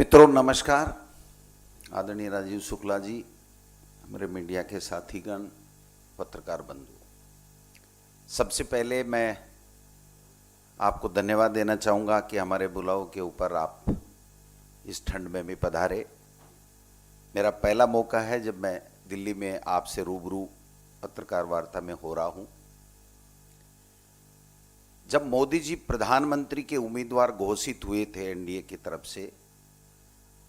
मित्रों नमस्कार। आदरणीय राजीव शुक्ला जी, हमारे मीडिया के साथीगण, पत्रकार बंधु, सबसे पहले मैं आपको धन्यवाद देना चाहूँगा कि हमारे बुलाव के ऊपर आप इस ठंड में भी पधारे। मेरा पहला मौका है जब मैं दिल्ली में आपसे रूबरू पत्रकार वार्ता में हो रहा हूँ। जब मोदी जी प्रधानमंत्री के उम्मीदवार घोषित हुए थे एनडीए की तरफ से,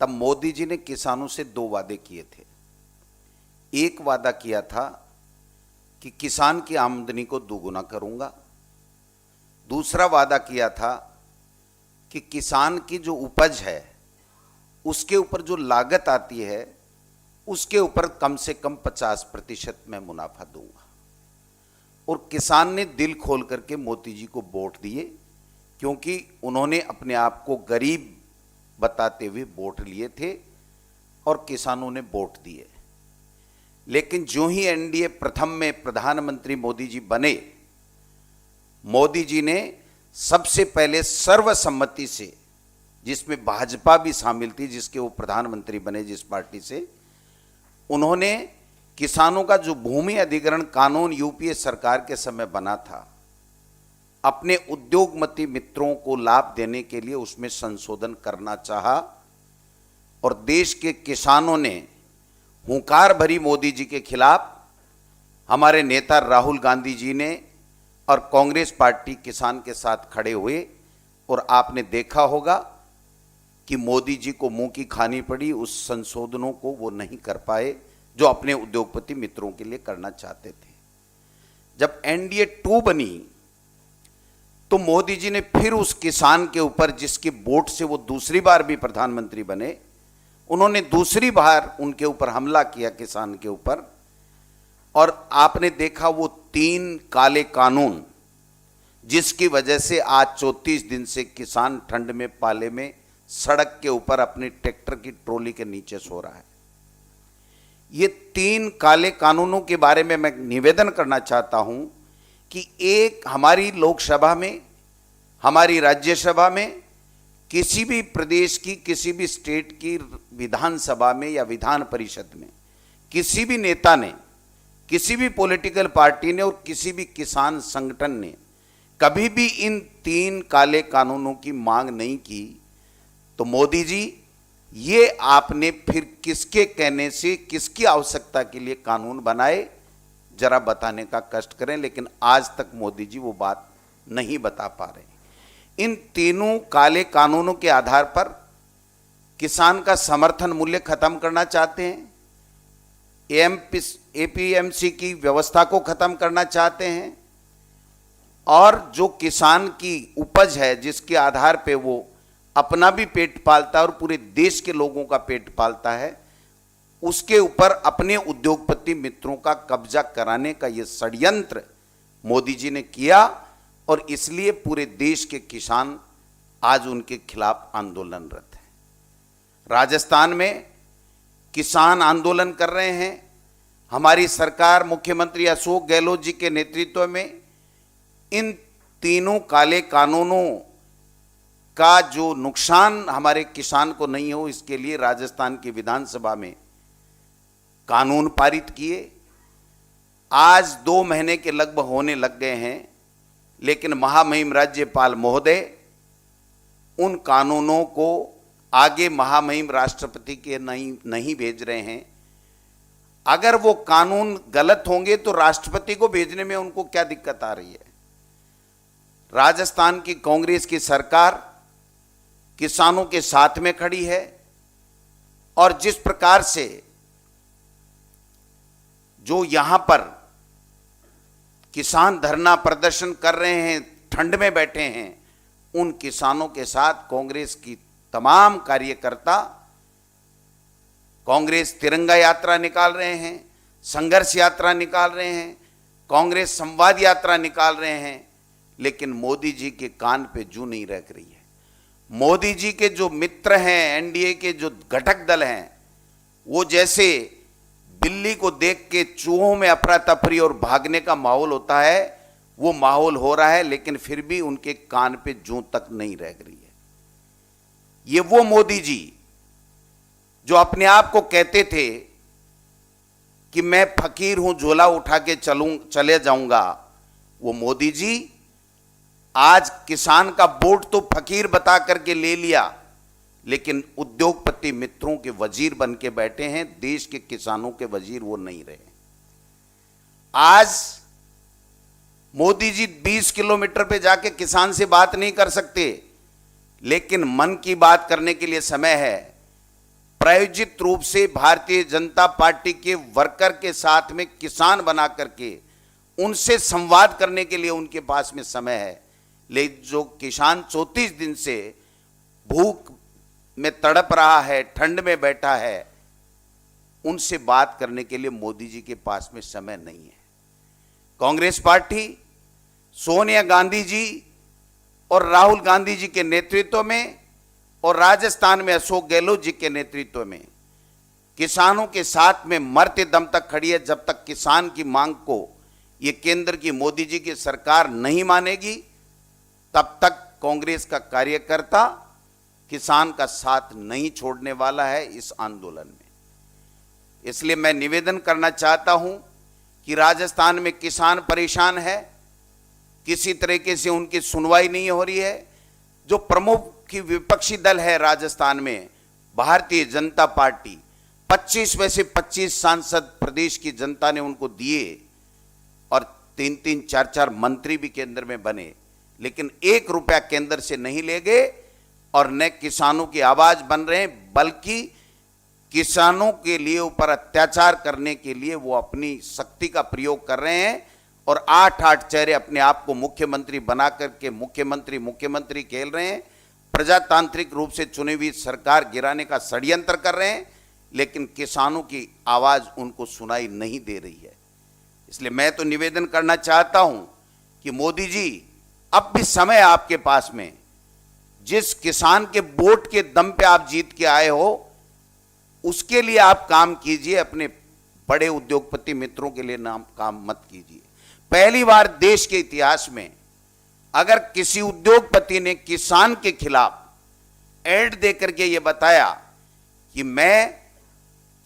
तब मोदी जी ने किसानों से दो वादे किए थे। एक वादा किया था कि किसान की आमदनी को दोगुना करूंगा। दूसरा वादा किया था कि किसान की जो उपज है उसके ऊपर जो लागत आती है उसके ऊपर कम से कम 50% मैं मुनाफा दूंगा। और किसान ने दिल खोल करके मोदी जी को वोट दिए, क्योंकि उन्होंने अपने आप को गरीब बताते हुए वोट लिए थे और किसानों ने वोट दिए। लेकिन जो ही एनडीए प्रथम में प्रधानमंत्री मोदी जी बने, मोदी जी ने सबसे पहले सर्वसम्मति से, जिसमें भाजपा भी शामिल थी, जिसके वो प्रधानमंत्री बने जिस पार्टी से, उन्होंने किसानों का जो भूमि अधिग्रहण कानून यूपीए सरकार के समय बना था, अपने उद्योगपति मित्रों को लाभ देने के लिए उसमें संशोधन करना चाहा। और देश के किसानों ने हुंकार भरी मोदी जी के खिलाफ हमारे नेता राहुल गांधी जी ने और कांग्रेस पार्टी किसान के साथ खड़े हुए। और आपने देखा होगा कि मोदी जी को मुंह की खानी पड़ी, उस संशोधनों को वो नहीं कर पाए जो अपने उद्योगपति मित्रों के लिए करना चाहते थे। जब एनडीए 2 बनी तो मोदी जी ने फिर उस किसान के ऊपर, जिसके वोट से वो दूसरी बार भी प्रधानमंत्री बने, उन्होंने दूसरी बार उनके ऊपर हमला किया, किसान के ऊपर। और आपने देखा वो 3 काले कानून, जिसकी वजह से आज 34 दिन से किसान ठंड में पाले में सड़क के ऊपर अपने ट्रैक्टर की ट्रॉली के नीचे सो रहा है। ये 3 काले कानूनों के बारे में मैं निवेदन करना चाहता हूं कि एक, हमारी लोकसभा में, हमारी राज्यसभा में, किसी भी प्रदेश की, किसी भी स्टेट की विधानसभा में या विधान परिषद में किसी भी नेता ने, किसी भी पॉलिटिकल पार्टी ने और किसी भी किसान संगठन ने कभी भी इन 3 काले कानूनों की मांग नहीं की। तो मोदी जी, ये आपने फिर किसके कहने से, किसकी आवश्यकता के लिए कानून बनाए, जरा बताने का कष्ट करें। लेकिन आज तक मोदी जी वो बात नहीं बता पा रहे। इन 3 काले कानूनों के आधार पर किसान का समर्थन मूल्य खत्म करना चाहते हैं, एपीएमसी की व्यवस्था को खत्म करना चाहते हैं, और जो किसान की उपज है, जिसके आधार पे वो अपना भी पेट पालता है और पूरे देश के लोगों का पेट पालता है, उसके ऊपर अपने उद्योगपति मित्रों का कब्जा कराने का ये षड्यंत्र मोदी जी ने किया। और इसलिए पूरे देश के किसान आज उनके खिलाफ आंदोलनरत हैं। राजस्थान में किसान आंदोलन कर रहे हैं। हमारी सरकार, मुख्यमंत्री अशोक गहलोत जी के नेतृत्व में इन 3 काले कानूनों का जो नुकसान हमारे किसान को नहीं हो, इसके लिए राजस्थान की विधानसभा में कानून पारित किए। आज 2 महीने के लगभग होने लग गए हैं, लेकिन महामहिम राज्यपाल महोदय उन कानूनों को आगे महामहिम राष्ट्रपति के नहीं भेज रहे हैं। अगर वो कानून गलत होंगे तो राष्ट्रपति को भेजने में उनको क्या दिक्कत आ रही है। राजस्थान की कांग्रेस की सरकार किसानों के साथ में खड़ी है, और जिस प्रकार से जो यहां पर किसान धरना प्रदर्शन कर रहे हैं, ठंड में बैठे हैं, उन किसानों के साथ कांग्रेस की तमाम कार्यकर्ता कांग्रेस तिरंगा यात्रा निकाल रहे हैं, संघर्ष यात्रा निकाल रहे हैं, कांग्रेस संवाद यात्रा निकाल रहे हैं। लेकिन मोदी जी के कान पे जूं नहीं रख रही है। मोदी जी के जो मित्र हैं, एनडीए के जो घटक दल हैं, वो जैसे बिल्ली को देख के चूहों में अफरा तफरी और भागने का माहौल होता है, वो माहौल हो रहा है। लेकिन फिर भी उनके कान पे जूं तक नहीं रह रही है। ये वो मोदी जी जो अपने आप को कहते थे कि मैं फकीर हूं, झोला उठा के चले जाऊंगा, वो मोदी जी आज किसान का वोट तो फकीर बता करके ले लिया, लेकिन उद्योगपति मित्रों के वजीर बन के बैठे हैं। देश के किसानों के वजीर वो नहीं रहे। आज मोदी जी 20 किलोमीटर पे जाके किसान से बात नहीं कर सकते, लेकिन मन की बात करने के लिए समय है। प्रायोजित रूप से भारतीय जनता पार्टी के वर्कर के साथ में किसान बना करके उनसे संवाद करने के लिए उनके पास में समय है। लेकिन जो किसान 34 दिन से भूख में तड़प रहा है, ठंड में बैठा है, उनसे बात करने के लिए मोदी जी के पास में समय नहीं है। कांग्रेस पार्टी सोनिया गांधी जी और राहुल गांधी जी के नेतृत्व में और राजस्थान में अशोक गहलोत जी के नेतृत्व में किसानों के साथ में मरते दम तक खड़ी है। जब तक किसान की मांग को ये केंद्र की मोदी जी की सरकार नहीं मानेगी, तब तक कांग्रेस का कार्यकर्ता किसान का साथ नहीं छोड़ने वाला है इस आंदोलन में। इसलिए मैं निवेदन करना चाहता हूं कि राजस्थान में किसान परेशान है, किसी तरीके से उनकी सुनवाई नहीं हो रही है। जो प्रमुख की विपक्षी दल है राजस्थान में, भारतीय जनता पार्टी, 25 में से 25 सांसद प्रदेश की जनता ने उनको दिए और 3-3, 4-4 मंत्री भी केंद्र में बने, लेकिन 1 रुपया केंद्र से नहीं ले गए और न किसानों की आवाज बन रहे हैं, बल्कि किसानों के लिए ऊपर अत्याचार करने के लिए वो अपनी शक्ति का प्रयोग कर रहे हैं और 8-8 चेहरे अपने आप को मुख्यमंत्री बना करके मुख्यमंत्री खेल रहे हैं। प्रजातांत्रिक रूप से चुनी हुई सरकार गिराने का षड्यंत्र कर रहे हैं, लेकिन किसानों की आवाज उनको सुनाई नहीं दे रही है। इसलिए मैं तो निवेदन करना चाहता हूं कि मोदी जी, अब भी समय आपके पास में, जिस किसान के वोट के दम पे आप जीत के आए हो, उसके लिए आप काम कीजिए, अपने बड़े उद्योगपति मित्रों के लिए नाम काम मत कीजिए। पहली बार देश के इतिहास में अगर किसी उद्योगपति ने किसान के खिलाफ एड देकर के यह बताया कि मैं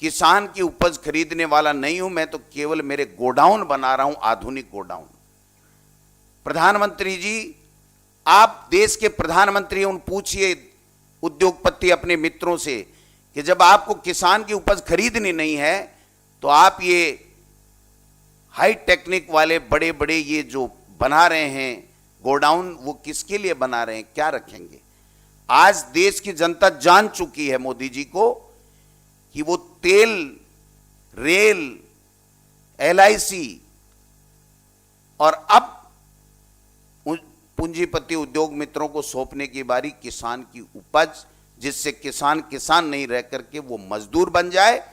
किसान की उपज खरीदने वाला नहीं हूं, मैं तो केवल मेरे गोडाउन बना रहा हूं, आधुनिक गोडाउन। प्रधानमंत्री जी, आप देश के प्रधानमंत्री, उन पूछिए उद्योगपति अपने मित्रों से कि जब आपको किसान की उपज खरीदनी नहीं है तो आप ये हाई टेक्निक वाले बड़े बड़े ये जो बना रहे हैं गोडाउन, वो किसके लिए बना रहे हैं, क्या रखेंगे? आज देश की जनता जान चुकी है मोदी जी को कि वो तेल, रेल, LIC और अब पूंजीपति उद्योग मित्रों को सौंपने की बारी किसान की उपज, जिससे किसान नहीं रह करके वो मजदूर बन जाए।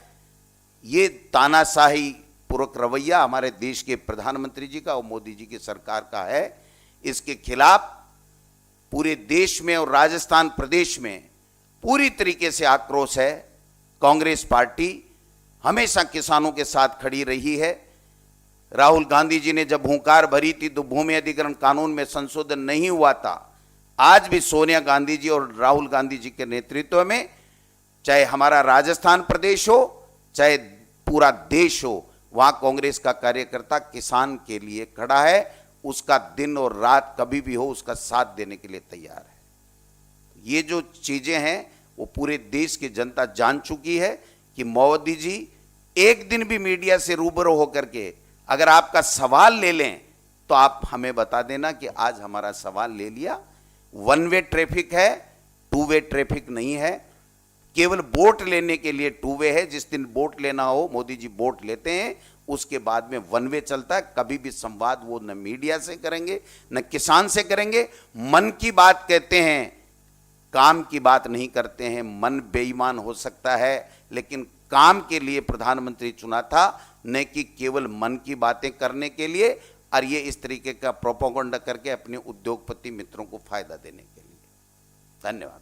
ये तानाशाही पूर्वक रवैया हमारे देश के प्रधानमंत्री जी का और मोदी जी की सरकार का है। इसके खिलाफ पूरे देश में और राजस्थान प्रदेश में पूरी तरीके से आक्रोश है। कांग्रेस पार्टी हमेशा किसानों के साथ खड़ी रही है। राहुल गांधी जी ने जब हुंकार भरी थी तो भूमि अधिग्रहण कानून में संशोधन नहीं हुआ था। आज भी सोनिया गांधी जी और राहुल गांधी जी के नेतृत्व में, चाहे हमारा राजस्थान प्रदेश हो चाहे पूरा देश हो, वहां कांग्रेस का कार्यकर्ता किसान के लिए खड़ा है। उसका दिन और रात कभी भी हो, उसका साथ देने के लिए तैयार है। ये जो चीजें हैं वो पूरे देश की जनता जान चुकी है कि मोदी जी एक दिन भी मीडिया से रूबरू होकर के अगर आपका सवाल ले लें तो आप हमें बता देना कि आज हमारा सवाल ले लिया। 1 वे ट्रैफिक है, 2 वे ट्रैफिक नहीं है। केवल वोट लेने के लिए 2 वे है। जिस दिन वोट लेना हो मोदी जी वोट लेते हैं, उसके बाद में 1 वे चलता है। कभी भी संवाद वो न मीडिया से करेंगे न किसान से करेंगे। मन की बात कहते हैं, काम की बात नहीं करते हैं। मन बेईमान हो सकता है, लेकिन काम के लिए प्रधानमंत्री चुना था, न कि केवल मन की बातें करने के लिए और ये इस तरीके का प्रोपेगेंडा करके अपने उद्योगपति मित्रों को फायदा देने के लिए। धन्यवाद।